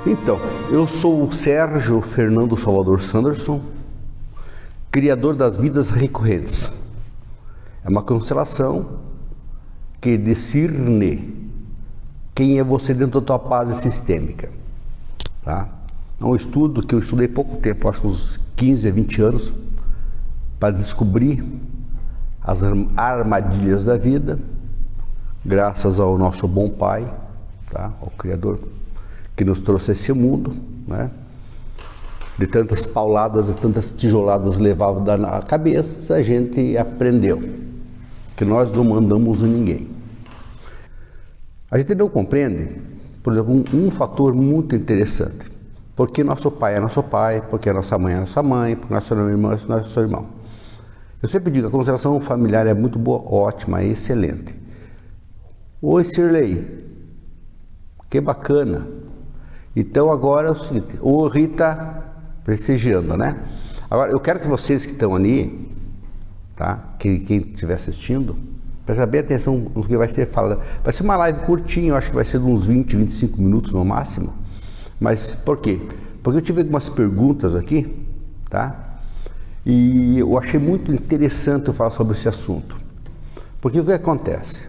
Então, eu sou o Sérgio Fernando Salvador Sanderson, criador das vidas recorrentes. É uma constelação que discerne quem é você dentro da tua base sistêmica. Tá? É um estudo que eu estudei pouco tempo, acho uns 15 a 20 anos, para descobrir as armadilhas da vida, graças ao nosso bom Pai, tá? Ao Criador, que nos trouxe a esse mundo, né? De tantas pauladas e tantas tijoladas levadas na cabeça, a gente aprendeu que nós não mandamos em ninguém. A gente não compreende, por exemplo, um fator muito interessante. Porque nosso pai é nosso pai, porque nossa mãe é nossa mãe, porque nosso irmão é nosso irmão. Eu sempre digo, a constelação familiar é muito boa, ótima, é excelente. Oi, Sirley, que bacana. Então agora é o seguinte, ô Rita, prestigiando, né? Agora eu quero que vocês que estão ali, tá? Quem estiver assistindo, presta bem atenção no que vai ser falado. Vai ser uma live curtinha, eu acho que vai ser de uns 20, 25 minutos no máximo. Mas por quê? Porque eu tive algumas perguntas aqui, tá? E eu achei muito interessante eu falar sobre esse assunto. Porque o que acontece?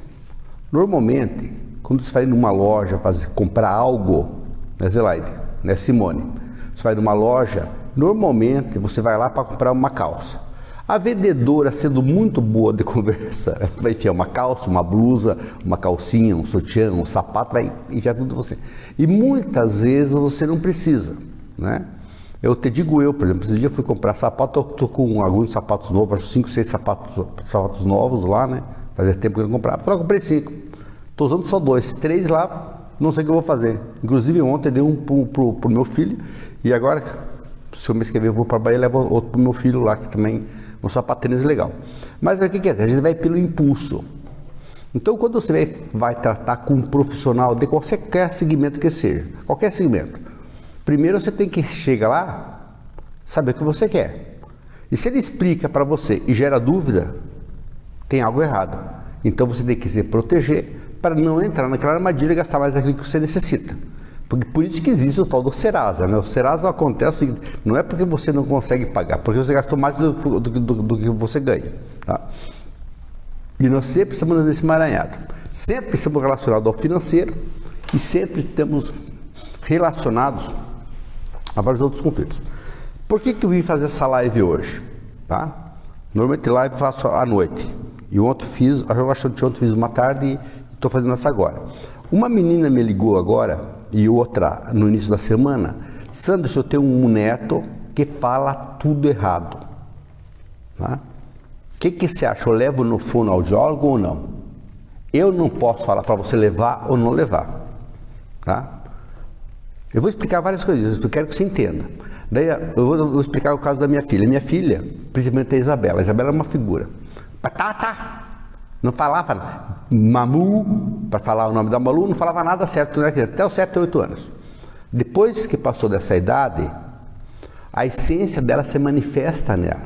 Normalmente, quando você vai numa loja comprar algo, né, Zelaide, né, Simone? Você vai numa loja, normalmente você vai lá para comprar uma calça. A vendedora, sendo muito boa de conversa, ela vai enfiar uma calça, uma blusa, uma calcinha, um sutiã, um sapato, vai enfiar tudo você. E muitas vezes você não precisa, né? Eu te digo por exemplo, esse dia eu fui comprar sapato, eu tô com alguns sapatos novos, acho 5, 6 sapatos novos lá, né? Fazia tempo que eu não comprava. Eu falei, comprei 5. Tô usando só 2, 3 lá, não sei o que eu vou fazer. Inclusive ontem eu dei um pro meu filho, e agora, se eu me inscrever, eu vou para Bahia e levo outro pro meu filho lá, que também um sapatênis legal. Mas o que é? A gente vai pelo impulso. Então, quando você vai tratar com um profissional de qualquer segmento que seja, qualquer segmento, primeiro você tem que chegar lá, saber o que você quer. E se ele explica para você e gera dúvida, tem algo errado. Então você tem que se proteger para não entrar naquela armadilha e gastar mais daquilo que você necessita. Porque por isso que existe o tal do Serasa, né? O Serasa acontece o seguinte, não é porque você não consegue pagar, porque você gastou mais do que você ganha, tá? E nós sempre estamos nesse emaranhado. Sempre estamos relacionados ao financeiro e sempre estamos relacionados a vários outros conflitos. Por que eu vim fazer essa live hoje? Tá? Normalmente live eu faço à noite. E ontem fiz, eu acho que ontem fiz uma tarde e estou fazendo essa agora. Uma menina me ligou agora e outra no início da semana. Sanderson, eu tenho um neto que fala tudo errado. Tá? O que você acha? Eu levo no fonoaudiólogo ou não? Eu não posso falar para você levar ou não levar. Tá? Eu vou explicar várias coisas, eu quero que você entenda. Daí eu vou explicar o caso da minha filha. Minha filha, principalmente a Isabela. A Isabela é uma figura. Tá. Não falava Mamu, para falar o nome da Malu, não falava nada certo, né? Até os 7, 8 anos. Depois que passou dessa idade, a essência dela se manifesta nela.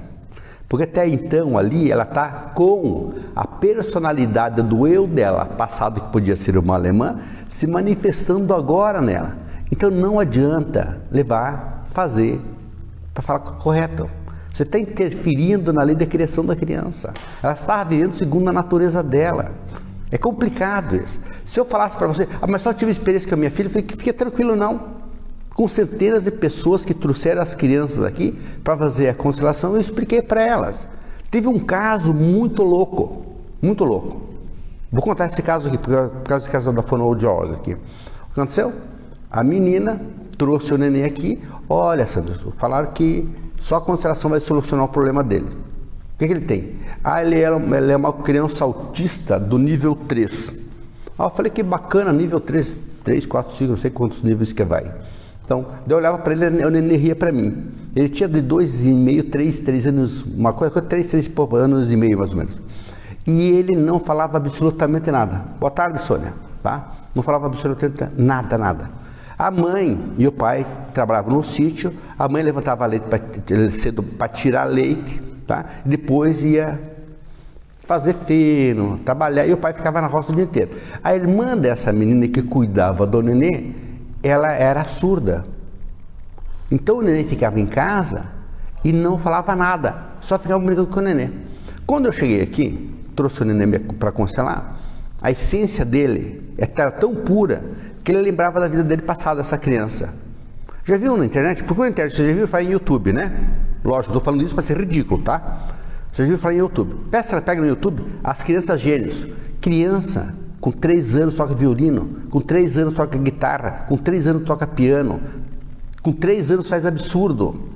Porque até então ali ela está com a personalidade do eu dela, passado que podia ser uma alemã, se manifestando agora nela. Então não adianta levar, fazer, para falar correto. Você está interferindo na lei da criação da criança. Ela está vivendo segundo a natureza dela. É complicado isso. Se eu falasse para você, mas só tive experiência com a minha filha, eu falei, fique tranquilo não. Com centenas de pessoas que trouxeram as crianças aqui para fazer a constelação, eu expliquei para elas. Teve um caso muito louco, muito louco. Vou contar esse caso aqui, por causa do caso da fonoaudióloga aqui. O que aconteceu? A menina trouxe o neném aqui, olha, Sanderson, falaram que só a constelação vai solucionar o problema dele. O que ele tem? Ele é uma criança autista do nível 3. Eu falei, que bacana, nível 3, 4, 5, não sei quantos níveis que vai. Então, eu olhava para ele, o neném ria para mim. Ele tinha de 2,5, 3 anos, uma coisa, 3 anos e meio mais ou menos. E ele não falava absolutamente nada. Boa tarde, Sônia. Tá? Não falava absolutamente nada. A mãe e o pai trabalhavam no sítio, a mãe levantava leite cedo para tirar leite, tá? E depois ia fazer feno, trabalhar, e o pai ficava na roça o dia inteiro. A irmã dessa menina que cuidava do nenê, ela era surda. Então o neném ficava em casa e não falava nada, só ficava brincando com o neném. Quando eu cheguei aqui, trouxe o neném para constelar, a essência dele era tão pura que ele lembrava da vida dele passada, essa criança. Já viu na internet? Procura na internet, você já viu falar em YouTube, né? Lógico, estou falando isso para ser ridículo, tá? Você já viu falar em YouTube? Pega no YouTube as crianças gênios. Criança com 3 anos toca violino, com 3 anos toca guitarra, com 3 anos toca piano, com 3 anos faz absurdo.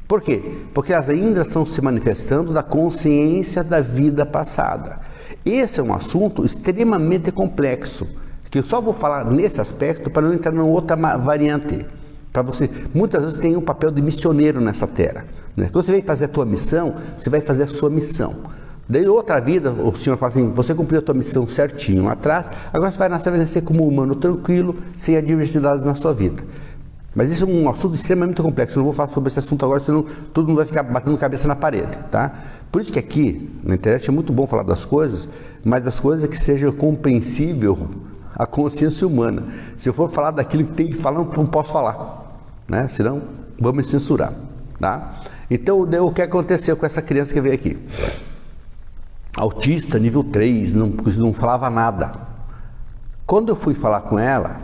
Por quê? Porque elas ainda estão se manifestando da consciência da vida passada. Esse é um assunto extremamente complexo, que eu só vou falar nesse aspecto para não entrar em outra variante. Para você, muitas vezes tem um papel de missioneiro nessa terra, né? Quando você vem fazer a tua missão, você vai fazer a sua missão. Daí outra vida, o Senhor fala assim, você cumpriu a tua missão certinho atrás, agora você vai nascer como humano tranquilo, sem adversidades na sua vida. Mas isso é um assunto extremamente complexo, eu não vou falar sobre esse assunto agora, senão todo mundo vai ficar batendo cabeça na parede, tá? Por isso que aqui, na internet, é muito bom falar das coisas, mas das coisas que sejam compreensível à consciência humana. Se eu for falar daquilo que tem que falar, não posso falar, né? Senão, vamos me censurar, tá? Então, o que aconteceu com essa criança que veio aqui? Autista, nível 3, não falava nada. Quando eu fui falar com ela,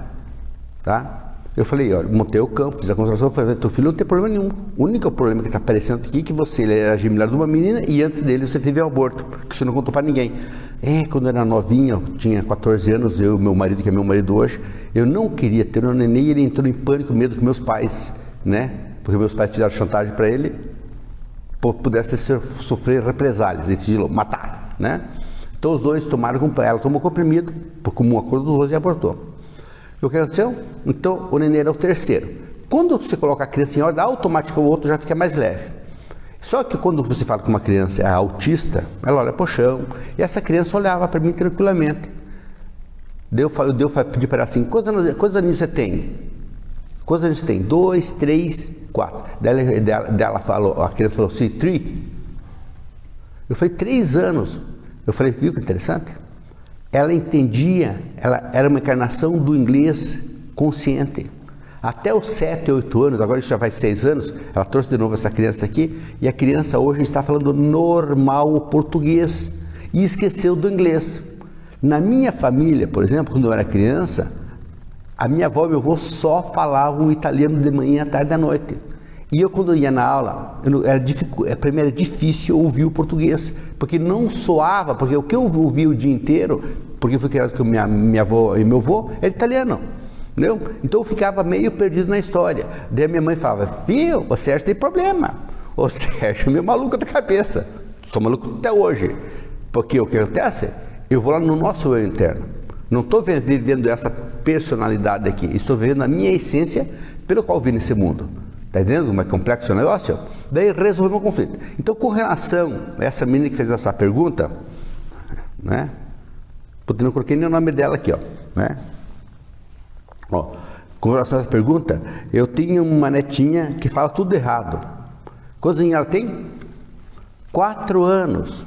tá? Eu falei, olha, montei o campo, fiz a constelação, falei, teu filho não tem problema nenhum. O único problema que está aparecendo aqui é que ele era gemelar de uma menina e antes dele você teve um aborto, que você não contou para ninguém. Quando eu era novinha, eu tinha 14 anos, eu e meu marido, que é meu marido hoje, eu não queria ter um neném e ele entrou em pânico, medo que meus pais, né? Porque meus pais fizeram chantagem para ele, pudesse sofrer represálias, decidiram matar, né? Então os dois tomaram, ela tomou comprimido, por comum acordo dos dois e abortou. O que aconteceu? Então o neném era o terceiro. Quando você coloca a criança em ordem, automaticamente o outro já fica mais leve. Só que quando você fala que uma criança é autista, ela olha para o chão, e essa criança olhava para mim tranquilamente. Eu pedi para ela assim, quantos anos você tem? Quantos anos você tem? 2, 3, 4. Dela falou, a criança falou assim, 3. Eu falei, 3 anos. Eu falei, viu que interessante? Ela entendia, ela era uma encarnação do inglês consciente. Até os 7, 8 anos, agora já vai 6 anos, ela trouxe de novo essa criança aqui, e a criança hoje está falando normal o português, e esqueceu do inglês. Na minha família, por exemplo, quando eu era criança, a minha avó e meu avô só falavam italiano de manhã, à tarde e à noite. E eu, quando ia na aula, para mim era difícil ouvir o português, porque não soava, porque o que eu ouvia o dia inteiro, porque fui criado com minha avó e meu avô, era italiano, entendeu? Então eu ficava meio perdido na história. Daí a minha mãe falava, filho, o Sérgio tem problema, o Sérgio é meio maluco da cabeça, sou maluco até hoje, porque o que acontece? Eu vou lá no nosso eu interno, não estou vivendo essa personalidade aqui, estou vivendo a minha essência pelo qual vim nesse mundo. Está entendendo como é complexo o negócio? Daí resolvemos o conflito. Então, com relação a essa menina que fez essa pergunta, né? Porque não coloquei nem o nome dela aqui, ó, né? Ó, com relação a essa pergunta, eu tenho uma netinha que fala tudo errado. Quantos anos ela tem? 4 anos.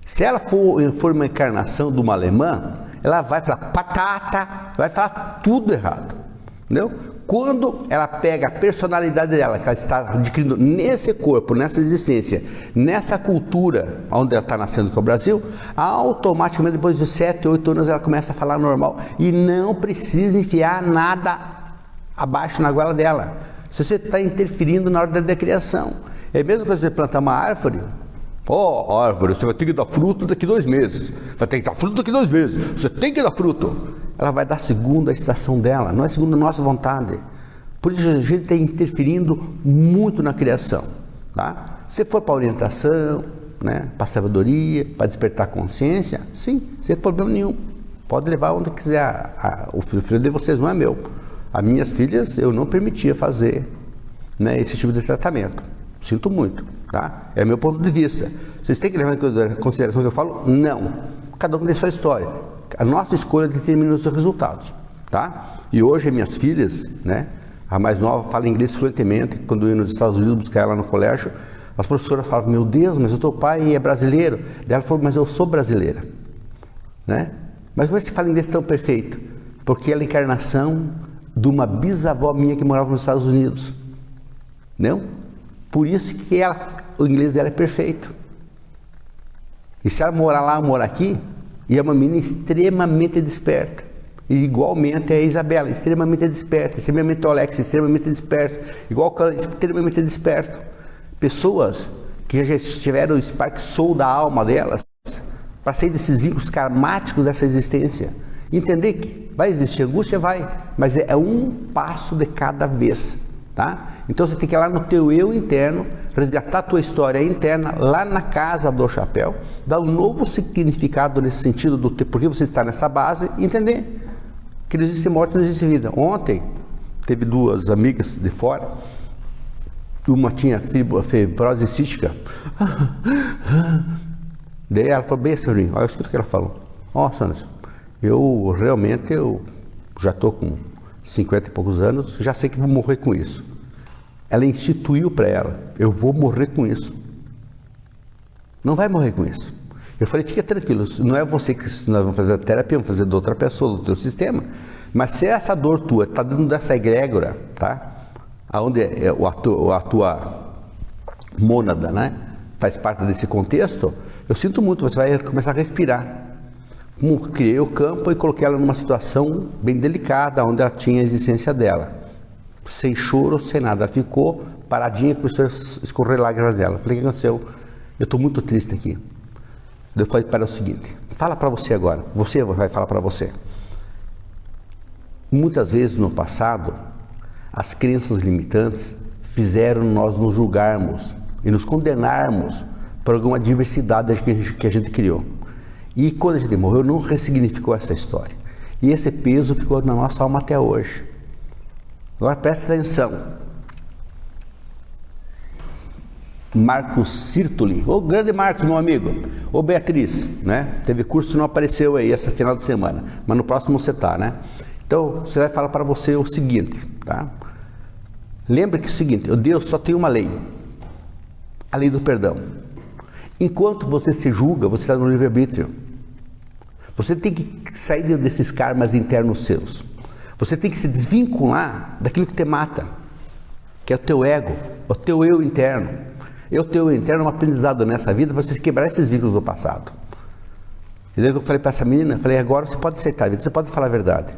Se ela for uma encarnação de uma alemã, ela vai falar patata, vai falar tudo errado, entendeu? Quando ela pega a personalidade dela, que ela está adquirindo nesse corpo, nessa existência, nessa cultura onde ela está nascendo, que é o Brasil, automaticamente depois de 7, 8 anos ela começa a falar normal e não precisa enfiar nada abaixo na goela dela. Se você está interferindo na ordem da criação, é mesmo que você plantar uma árvore, árvore, você vai ter que dar fruto daqui 2 meses, vai ter que dar fruto daqui 2 meses, você tem que dar fruto. Ela vai dar segundo a estação dela, não é segundo a nossa vontade. Por isso a gente está interferindo muito na criação, tá? Se for para orientação, né, para sabedoria, para despertar consciência, sim, sem problema nenhum. Pode levar onde quiser. O filho de vocês não é meu. As minhas filhas eu não permitia fazer, né, esse tipo de tratamento. Sinto muito, tá? É meu ponto de vista. Vocês têm que levar em consideração o que eu falo? Não. Cada um tem sua história. A nossa escolha determina os seus resultados, tá? E hoje minhas filhas, né, a mais nova fala inglês fluentemente. Quando eu ia nos Estados Unidos buscar ela no colégio, as professoras falavam, meu Deus, mas o teu pai é brasileiro. Daí ela falou, mas eu sou brasileira, né? Mas como é que você fala inglês tão perfeito? Porque ela é a encarnação de uma bisavó minha que morava nos Estados Unidos. Não? Por isso que o inglês dela é perfeito. E se ela morar lá, morar aqui, e é uma menina extremamente desperta. E igualmente a Isabela, extremamente desperta, extremamente o Alex, extremamente desperto, igual o Cano, extremamente desperto. Pessoas que já tiveram o Spark Soul da alma delas, para sair desses vínculos karmáticos dessa existência. Entender que vai existir angústia, vai, mas é um passo de cada vez, tá? Então você tem que ir lá no teu eu interno, resgatar a tua história interna, lá na casa do chapéu, dar um novo significado nesse sentido do porquê você está nessa base e entender que não existe morte, não existe vida. Ontem, teve duas amigas de fora, uma tinha fibrose cística, daí ela falou, bem, senhorinho, olha, escuta o que ela falou. Sanders, eu realmente já estou com 50 e poucos anos, já sei que vou morrer com isso. Ela instituiu para ela, eu vou morrer com isso. Não vai morrer com isso. Eu falei, fica tranquilo, não é você que nós vamos fazer a terapia, vamos fazer de outra pessoa, do teu sistema, mas se essa dor tua está dentro dessa egrégora, tá? Onde a tua mônada, né? Faz parte desse contexto, eu sinto muito, você vai começar a respirar. Criei o campo e coloquei ela numa situação bem delicada, onde ela tinha a existência dela. Sem choro, sem nada. Ela ficou paradinha e começou a escorrer lágrimas dela. Falei, o que aconteceu? Eu estou muito triste aqui. Eu falei para ela o seguinte, fala para você agora, você vai falar para você. Muitas vezes no passado, as crenças limitantes fizeram nós nos julgarmos e nos condenarmos por alguma diversidade que a gente criou. E quando a gente morreu, não ressignificou essa história. E esse peso ficou na nossa alma até hoje. Agora presta atenção. Marcos Sirtoli, o grande Marcos, meu amigo, ô Beatriz, né? Teve curso, não apareceu aí essa final de semana, mas no próximo você tá, né? Então, você vai falar para você o seguinte, tá? Lembre que é o seguinte, Deus só tem uma lei, a lei do perdão. Enquanto você se julga, você está no livre-arbítrio. Você tem que sair desses karmas internos seus. Você tem que se desvincular daquilo que te mata, que é o teu ego, o teu eu interno. O teu eu interno é um aprendizado nessa vida para você quebrar esses vínculos do passado. E daí eu falei para essa menina, falei, agora você pode aceitar a vida, você pode falar a verdade.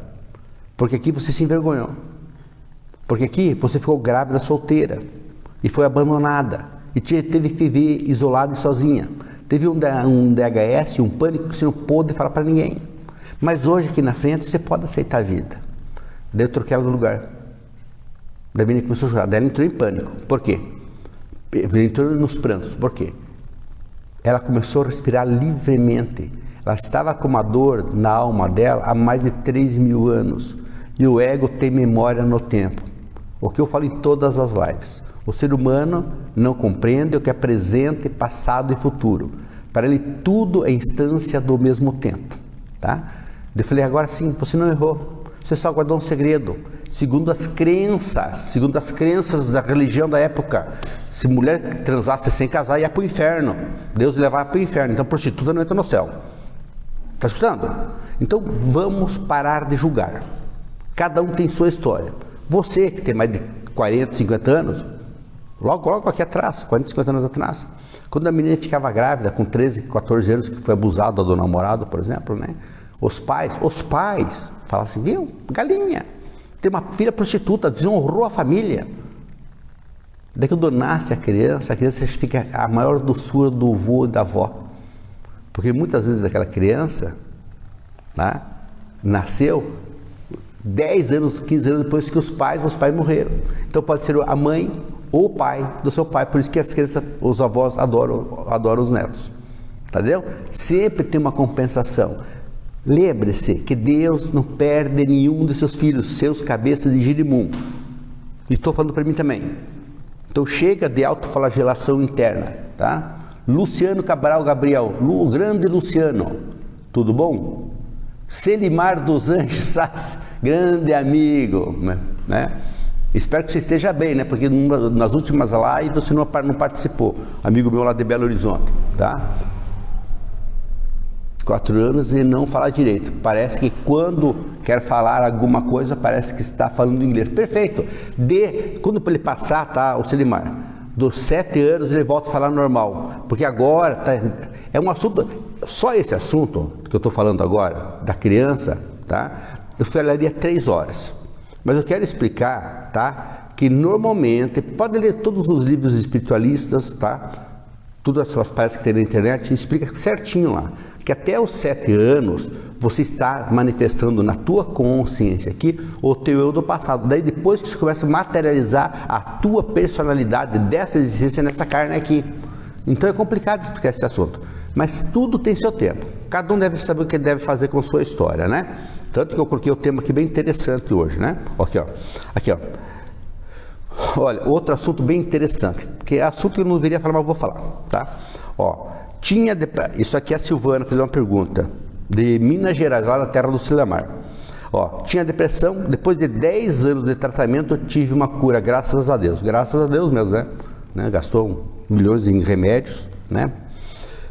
Porque aqui você se envergonhou. Porque aqui você ficou grávida, solteira, e foi abandonada, e teve que viver isolada e sozinha. Teve um DHS, um pânico que você não pôde falar para ninguém. Mas hoje aqui na frente você pode aceitar a vida. Daí eu troquei ela do lugar. Daí a menina começou a chorar, daí ela entrou em pânico. Por quê? Entrou nos prantos. Por quê? Ela começou a respirar livremente. Ela estava com uma dor na alma dela há mais de 3.000 anos. E o ego tem memória no tempo. O que eu falo em todas as lives. O ser humano não compreende o que é presente, passado e futuro. Para ele tudo é instância do mesmo tempo. Tá? Eu falei, agora sim, você não errou. Você só guardou um segredo. Segundo as crenças da religião da época, se mulher transasse sem casar, ia para o inferno. Deus levava para o inferno. Então prostituta não entra no céu. Está escutando? Então vamos parar de julgar. Cada um tem sua história. Você que tem mais de 40, 50 anos, logo aqui atrás, 40, 50 anos atrás, quando a menina ficava grávida, com 13, 14 anos, que foi abusada do namorado, por exemplo, né? Os pais falavam assim, viu, galinha, tem uma filha prostituta, desonrou a família. Daí quando nasce a criança fica a maior doçura do avô e da avó. Porque muitas vezes aquela criança, né, nasceu 10 anos, 15 anos depois que os pais morreram. Então pode ser a mãe ou o pai do seu pai, por isso que as crianças, os avós adoram os netos. Entendeu? Sempre tem uma compensação. Lembre-se que Deus não perde nenhum dos seus filhos, seus cabeças de girimum. E estou falando para mim também. Então chega de autoflagelação interna, tá? Luciano Cabral Gabriel, o grande Luciano, tudo bom? Selimar dos Anjos Sassi, grande amigo, né? Espero que você esteja bem, né? Porque nas últimas lives você não participou, amigo meu lá de Belo Horizonte, tá? 4 anos e não falar direito. Parece que quando quer falar alguma coisa, parece que está falando inglês. Perfeito. Quando ele passar, tá, o Selimar, dos 7 anos ele volta a falar normal. Porque agora é um assunto, só esse assunto que eu estou falando agora, da criança, tá? Eu falaria 3 horas. Mas eu quero explicar, tá? Que normalmente, pode ler todos os livros espiritualistas, tá? Todas as páginas que tem na internet, explica certinho lá, que até os 7 anos você está manifestando na tua consciência aqui o teu eu do passado. Daí depois que você começa a materializar a tua personalidade dessa existência nessa carne aqui. Então é complicado explicar esse assunto, mas tudo tem seu tempo. Cada um deve saber o que deve fazer com a sua história, né? Tanto que eu coloquei o tema aqui bem interessante hoje, né? Aqui, ó. Aqui, ó. Olha, outro assunto bem interessante, que é assunto que eu não deveria falar, mas eu vou falar, tá? Ó, isso aqui a Silvana fez uma pergunta, de Minas Gerais, lá na terra do Selimar. Ó, tinha depressão, depois de 10 anos de tratamento, eu tive uma cura, graças a Deus. Graças a Deus mesmo, né? Gastou milhões em remédios, né?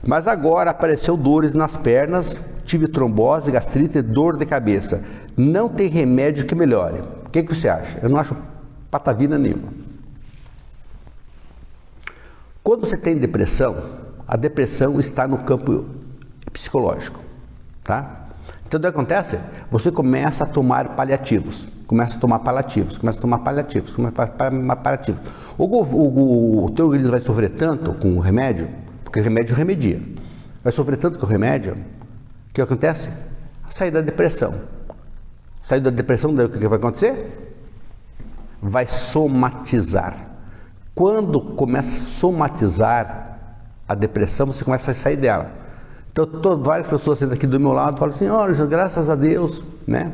Mas agora apareceu dores nas pernas, tive trombose, gastrite, dor de cabeça. Não tem remédio que melhore. O que você acha? Eu não acho patavina nenhuma. Quando você tem depressão, a depressão está no campo psicológico, tá? Então o que acontece? Você começa a tomar paliativos, O teu organismo vai sofrer tanto com o remédio, porque o remédio remedia. Vai sofrer tanto com o remédio, o que acontece? Sair da depressão. Sair da depressão, daí o que vai acontecer? Vai somatizar. Quando começa a somatizar a depressão, você começa a sair dela. Então, várias pessoas sendo aqui do meu lado falam assim: olha, graças a Deus, né?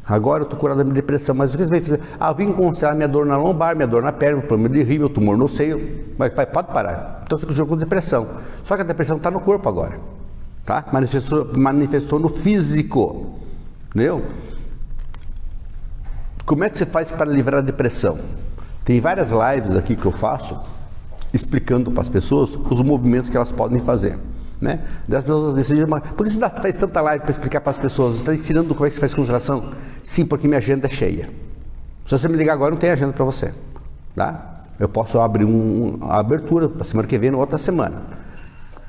Agora eu estou curado da minha depressão. Mas o que você vai fazer? Eu vim considerar minha dor na lombar, minha dor na perna, problema de rim, meu tumor no seio. Mas pode parar. Então você continua com depressão. Só que a depressão está no corpo agora, tá? Manifestou no físico, entendeu? Como é que você faz para livrar a depressão? Tem várias lives aqui que eu faço explicando para as pessoas os movimentos que elas podem fazer, né? Das pessoas decidem, por que você faz tanta live para explicar para as pessoas? Você está ensinando como é que você faz concentração? Sim, porque minha agenda é cheia. Se você me ligar agora, não tem agenda para você, tá? Eu posso abrir uma abertura para a semana que vem, na outra semana.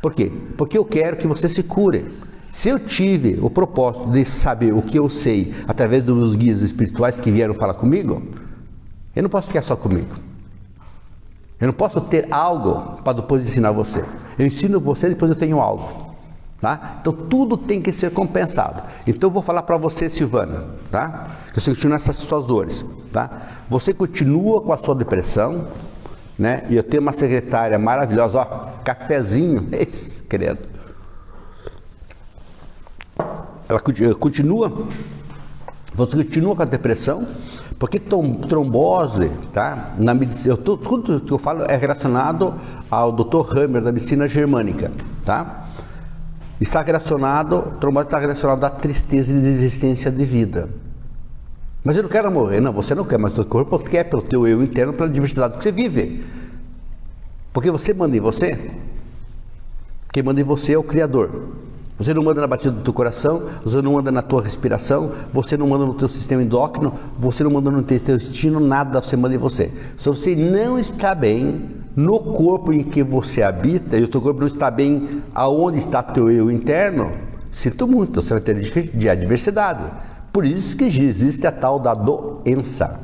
Por quê? Porque eu quero que você se cure. Se eu tive o propósito de saber o que eu sei através dos meus guias espirituais que vieram falar comigo, eu não posso ficar só comigo. Eu não posso ter algo para depois ensinar você. Eu ensino você, depois eu tenho algo, tá? Então tudo tem que ser compensado. Então eu vou falar para você, Silvana, tá? Que você continua nessas suas dores, tá? Você continua com a sua depressão, né? E eu tenho uma secretária maravilhosa, ó, cafezinho, credo. Ela continua, você continua com a depressão, porque trombose, tá? Na medicina, tudo que eu falo é relacionado ao Dr. Hammer da medicina germânica, tá? Trombose está relacionado à tristeza e desistência de vida. Mas eu não quero morrer, não, você não quer, mas o teu corpo quer pelo teu eu interno, pela diversidade que você vive. Porque você manda em você, quem manda em você é o Criador. Você não manda na batida do teu coração, você não manda na tua respiração, você não manda no teu sistema endócrino, você não manda no teu intestino, nada você manda em você. Se você não está bem no corpo em que você habita, e o teu corpo não está bem aonde está teu eu interno, sinto muito, você vai ter adversidade. Por isso que existe a tal da doença.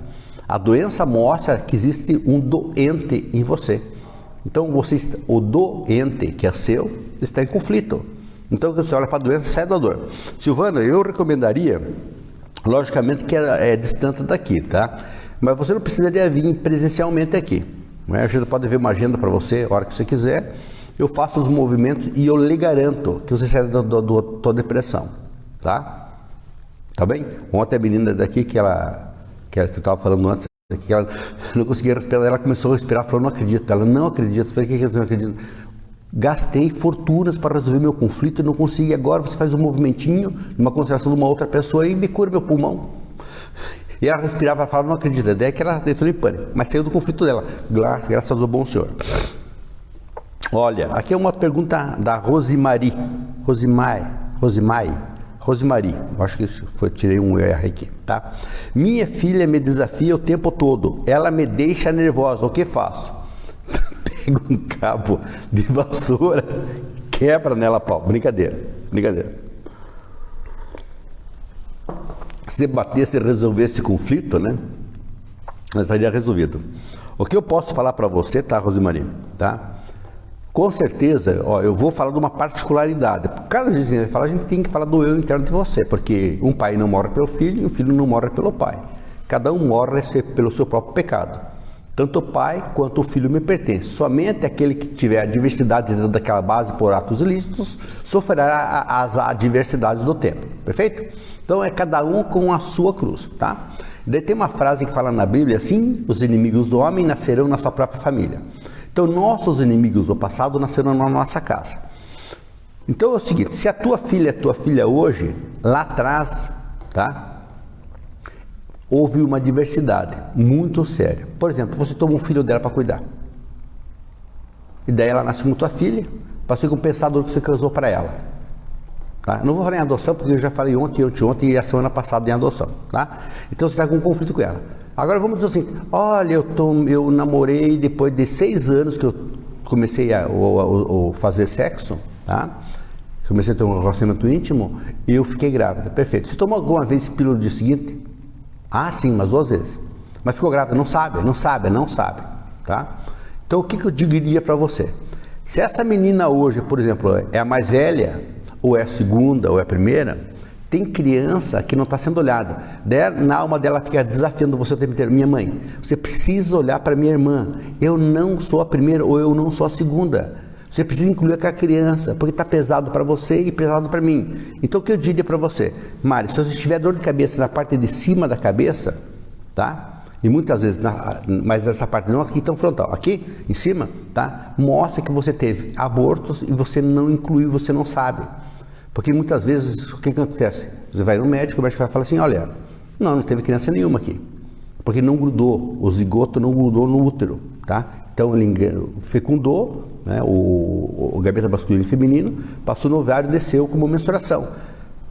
A doença mostra que existe um doente em você. Então o doente que é seu está em conflito. Então, quando você olha para a doença, sai da dor. Silvana, eu recomendaria, logicamente que é distante daqui, tá? Mas você não precisaria vir presencialmente aqui. A gente pode ver uma agenda para você, a hora que você quiser. Eu faço os movimentos e eu lhe garanto que você sai da tua depressão, tá? Tá bem? Ontem a menina daqui, que eu estava falando antes, que ela não conseguia respirar, ela começou a respirar, falou: não acredito. Ela: não acredito. Eu falei: o que eu não acredito? Gastei fortunas para resolver meu conflito e não consegui. Agora você faz um movimentinho, uma concentração de uma outra pessoa e me cura meu pulmão. E ela respirava e falava: não acredita. Daí que ela entrou em pânico, mas saiu do conflito dela, graças ao bom Senhor. Olha, aqui é uma pergunta da Rosimari. Rosemary, acho que isso foi, tirei um R aqui, tá? Minha filha me desafia o tempo todo, ela me deixa nervosa, o que faço? Pega um cabo de vassoura, quebra nela pau, brincadeira. Se batesse e resolvesse esse conflito, né? Estaria resolvido. O que eu posso falar para você, tá, Rosemary, tá? Com certeza, ó, eu vou falar de uma particularidade. Cada vez que a gente vai falar, a gente tem que falar do eu interno de você, porque um pai não morre pelo filho e um filho não morre pelo pai. Cada um morre pelo seu próprio pecado. Tanto o pai quanto o filho me pertence. Somente aquele que tiver a diversidade dentro daquela base por atos ilícitos sofrerá as adversidades do tempo. Perfeito? Então é cada um com a sua cruz, tá? Daí tem uma frase que fala na Bíblia assim: os inimigos do homem nascerão na sua própria família. Então, nossos inimigos do passado nasceram na nossa casa. Então é o seguinte, se a tua filha é tua filha hoje, lá atrás, tá? Houve uma diversidade muito séria. Por exemplo, você toma um filho dela para cuidar. E daí ela nasce como tua filha, para ser compensado do que você causou para ela. Tá? Não vou falar em adoção, porque eu já falei ontem e a semana passada em adoção. Tá? Então você está com um conflito com ela. Agora vamos dizer assim, olha, eu namorei depois de 6 anos que eu comecei a fazer sexo, tá? Comecei a ter um relacionamento íntimo e eu fiquei grávida. Perfeito. Você tomou alguma vez pílula do dia seguinte? Ah, sim, mas 2 vezes. Mas ficou grávida? Não sabe, tá? Então o que eu diria para você? Se essa menina hoje, por exemplo, é a mais velha, ou é a segunda, ou é a primeira, tem criança que não está sendo olhada. Na alma dela fica desafiando você o tempo inteiro. Minha mãe, você precisa olhar para minha irmã. Eu não sou a primeira ou eu não sou a segunda. Você precisa incluir aquela criança, porque está pesado para você e pesado para mim. Então o que eu diria para você? Mário, se você tiver dor de cabeça na parte de cima da cabeça, tá? E muitas vezes, mas essa parte não aqui tão frontal, aqui em cima, tá? Mostra que você teve abortos e você não incluiu, você não sabe. Porque muitas vezes, o que acontece? Você vai no médico, o médico vai falar assim, olha, não teve criança nenhuma aqui. Porque não grudou, o zigoto não grudou no útero, tá? Então ele fecundou, né, o gabeta masculino e feminino, passou no ovário e desceu como menstruação.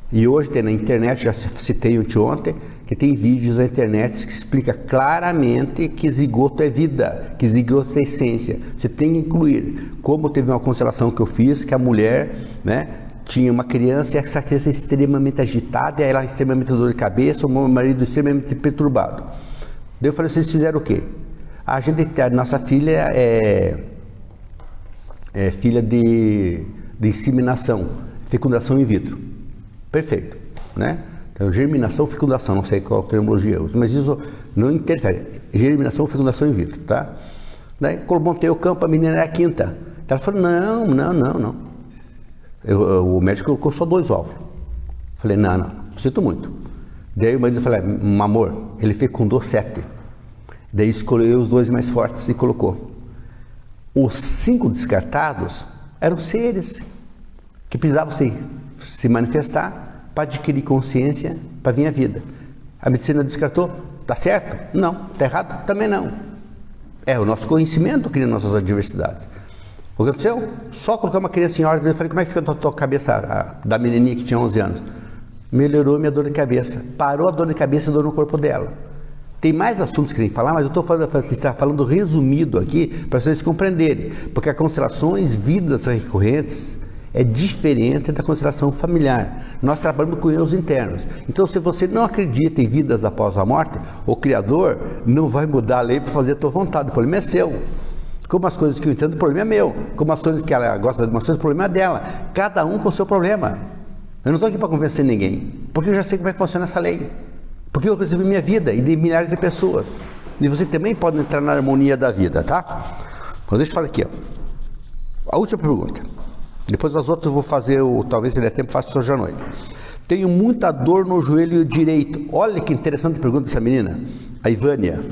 E hoje tem na internet, já citei ontem, que tem vídeos na internet que explica claramente que zigoto é vida, que zigoto é essência. Você tem que incluir. Como teve uma constelação que eu fiz, que a mulher, né, tinha uma criança e essa criança é extremamente agitada, e ela é extremamente dor de cabeça, o meu marido extremamente perturbado. Daí eu falei, vocês fizeram o quê? A nossa filha é filha de inseminação, fecundação in vitro. Perfeito, né? Então, germinação, fecundação, não sei qual terminologia eu uso, mas isso não interfere. Germinação, fecundação in vitro, tá? Daí, quando montei o campo, a menina era a quinta. Ela falou, não. O médico colocou só 2 óvulos. Falei, não, sinto muito. Daí o marido falou, amor, ele fecundou 7. Daí escolheu os 2 mais fortes e colocou. Os 5 descartados eram seres que precisavam se manifestar para adquirir consciência, para vir a vida. A medicina descartou, tá certo? Não. Tá errado? Também não. É o nosso conhecimento que cria nossas adversidades. O que aconteceu? Só colocar uma criança em ordem. Eu falei, como é que fica a tua cabeça da menininha que tinha 11 anos? Melhorou minha dor de cabeça. Parou a dor de cabeça e dor no corpo dela. Tem mais assuntos que tem que falar, mas eu estou falando resumido aqui para vocês compreenderem. Porque as constelações vidas recorrentes é diferente da constelação familiar. Nós trabalhamos com erros internos. Então, se você não acredita em vidas após a morte, o Criador não vai mudar a lei para fazer a tua vontade. O problema é seu. Como as coisas que eu entendo, o problema é meu. Como as coisas que ela gosta de umas coisas, o problema é dela. Cada um com o seu problema. Eu não estou aqui para convencer ninguém, porque eu já sei como é que funciona essa lei. Porque eu resolvi minha vida e de milhares de pessoas. E você também pode entrar na harmonia da vida, tá? Então deixa eu falar aqui, ó. A última pergunta. Depois das outras eu vou fazer, talvez se der tempo, faço hoje à noite. Tenho muita dor no joelho direito. Olha que interessante pergunta dessa menina, a Ivânia.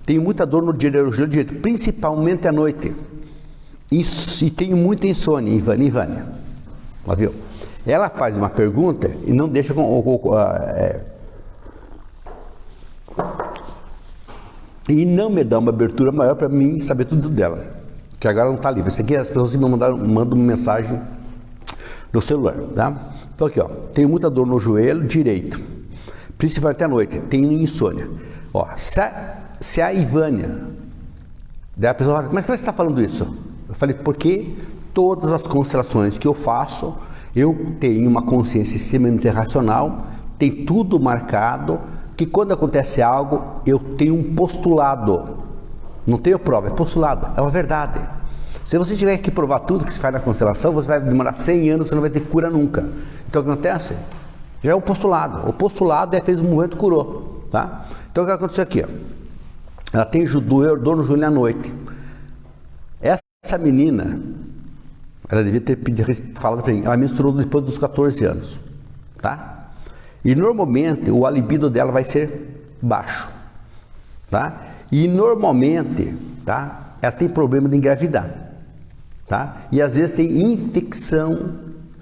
Tenho muita dor no joelho direito, principalmente à noite. E tenho muita insônia, Ivânia. Ela viu? Ela faz uma pergunta e não deixa e não me dá uma abertura maior para mim saber tudo dela, que agora não está livre. Isso aqui as pessoas me mandam uma mensagem no celular, tá? Então aqui, ó, tenho muita dor no joelho direito, principalmente à noite, tenho insônia. Ó, se a Ivânia, daí a pessoa fala, mas por que você está falando isso? Eu falei, porque todas as constelações que eu faço, eu tenho uma consciência extremamente racional, tem tudo marcado, que quando acontece algo, eu tenho um postulado, não tenho prova, é postulado, é uma verdade. Se você tiver que provar tudo que se faz na constelação, você vai demorar 100 anos, você não vai ter cura nunca. Então o que acontece? Já é um postulado. O postulado fez um movimento, curou, tá? Então o que aconteceu aqui, ó? Ela tem dor no joelho à noite. Essa menina, ela devia ter falado para mim, ela menstruou depois dos 14 anos, tá? E normalmente o libido dela vai ser baixo, tá? E normalmente, tá? Ela tem problema de engravidar. Tá? E às vezes tem infecção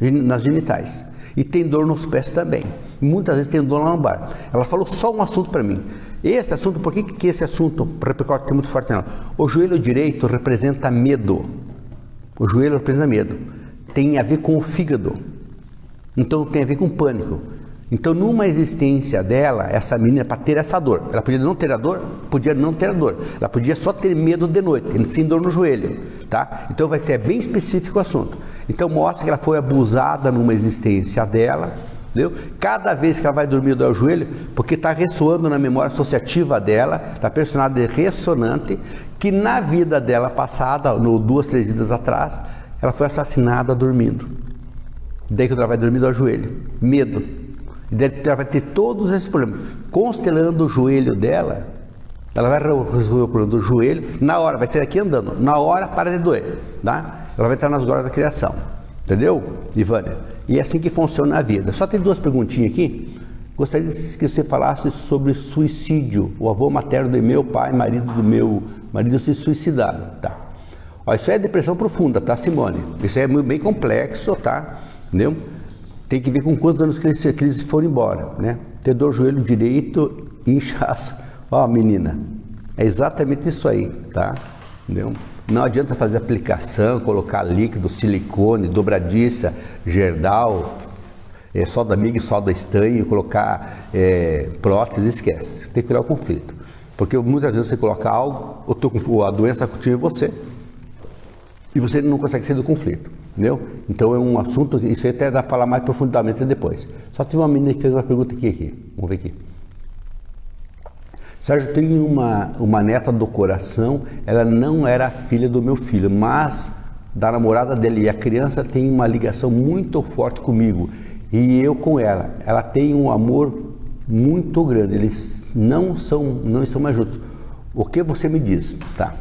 nas genitais e tem dor nos pés também, muitas vezes tem dor na lombar. Ela falou só um assunto para mim, esse assunto, por que esse assunto repercute muito forte nela? O joelho direito representa medo, o joelho representa medo, tem a ver com o fígado, então tem a ver com pânico. Então, numa existência dela, essa menina, para ter essa dor, ela podia não ter a dor, podia não ter a dor, ela podia só ter medo de noite, sem dor no joelho, tá? Então vai ser bem específico o assunto. Então mostra que ela foi abusada numa existência dela, entendeu? Cada vez que ela vai dormir dói o joelho, porque está ressoando na memória associativa dela, da personalidade ressonante, que na vida dela passada, 2, 3 vidas atrás, ela foi assassinada dormindo. Daí que ela vai dormir dói o joelho, medo. E daí ela vai ter todos esses problemas. Constelando o joelho dela, ela vai resolver o problema do joelho, na hora, vai ser aqui andando, na hora para de doer, tá? Ela vai entrar nas glórias da criação, entendeu, Ivânia? E é assim que funciona a vida. Só tem 2 perguntinhas aqui. Gostaria que você falasse sobre suicídio. O avô materno do meu pai, marido do meu marido, se suicidaram, tá? Ó, isso é depressão profunda, tá, Simone? Isso é bem complexo, tá? Entendeu? Tem que ver com quantos anos que eles foram embora, né? Ter dor no joelho direito e inchaço. Ó, menina, é exatamente isso aí, tá? Entendeu? Não adianta fazer aplicação, colocar líquido, silicone, dobradiça, gerdal, solda amiga e solda estanho, colocar prótese, esquece. Tem que criar o conflito. Porque muitas vezes você coloca algo, a doença continua em você e você não consegue sair do conflito. Entendeu? Então é um assunto, isso aí até dá para falar mais profundamente depois. Só tive uma menina que fez uma pergunta aqui. Vamos ver aqui. Sérgio, tem uma neta do coração, ela não era filha do meu filho, mas da namorada dele. E a criança tem uma ligação muito forte comigo e eu com ela. Ela tem um amor muito grande, eles não estão mais juntos. O que você me diz? Tá.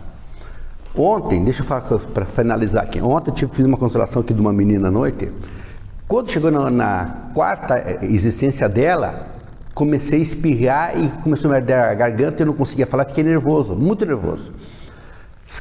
Ontem, deixa eu falar para finalizar aqui. Ontem eu fiz uma constelação aqui de uma menina à noite. Quando chegou na 4ª existência dela, comecei a espirrar e começou a me arder a garganta e eu não conseguia falar, fiquei nervoso, muito nervoso.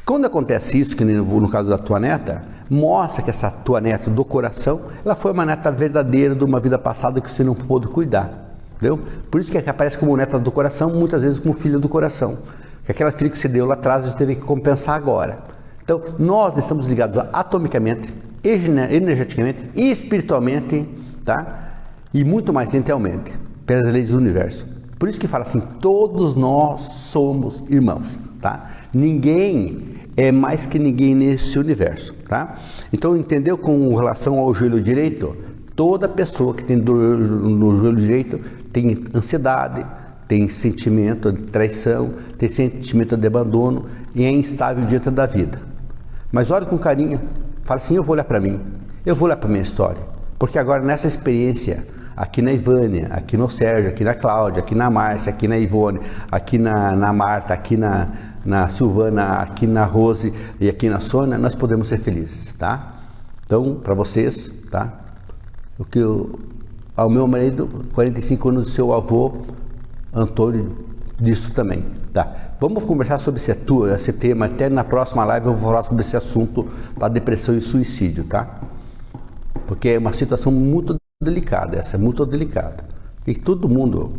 Quando acontece isso, que no caso da tua neta, mostra que essa tua neta do coração, ela foi uma neta verdadeira de uma vida passada que você não pôde cuidar, entendeu? Por isso que aparece como neta do coração, muitas vezes como filha do coração. Que aquela filha que você deu lá atrás, a gente teve que compensar agora. Então, nós estamos ligados atomicamente, energeticamente, espiritualmente, tá? E muito mais mentalmente, pelas leis do universo. Por isso que fala assim, todos nós somos irmãos, tá? Ninguém é mais que ninguém nesse universo, tá? Então, entendeu com relação ao joelho direito? Toda pessoa que tem dor no joelho direito tem ansiedade, tem sentimento de traição, tem sentimento de abandono e é instável diante da vida. Mas olha com carinho, fala assim, eu vou olhar para mim, eu vou olhar para minha história, porque agora nessa experiência, aqui na Ivânia, aqui no Sérgio, aqui na Cláudia, aqui na Márcia, aqui na Ivone, aqui na Marta, aqui na Silvana, aqui na Rose e aqui na Sônia, nós podemos ser felizes, tá? Então, para vocês, tá? Ao meu marido, 45 anos do seu avô, Antônio, disso também, tá? Vamos conversar sobre esse tema, até na próxima live eu vou falar sobre esse assunto da depressão e suicídio, tá? Porque é uma situação muito delicada, essa é muito delicada. E todo mundo,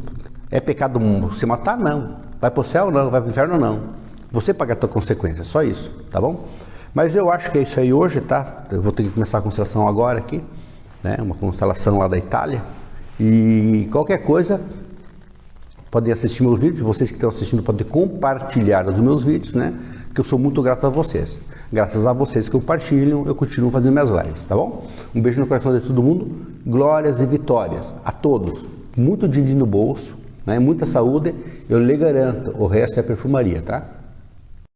é pecado se matar? Não. Vai pro céu? Não. Vai pro inferno? Não. Você paga a tua consequência, só isso, tá bom? Mas eu acho que é isso aí hoje, tá? Eu vou ter que começar a constelação agora aqui, né? Uma constelação lá da Itália. E qualquer coisa, podem assistir meus vídeos. Vocês que estão assistindo podem compartilhar os meus vídeos, né? Que eu sou muito grato a vocês. Graças a vocês que compartilham, eu continuo fazendo minhas lives, tá bom? Um beijo no coração de todo mundo. Glórias e vitórias a todos. Muito din-din no bolso, né? Muita saúde. Eu lhe garanto, o resto é perfumaria, tá?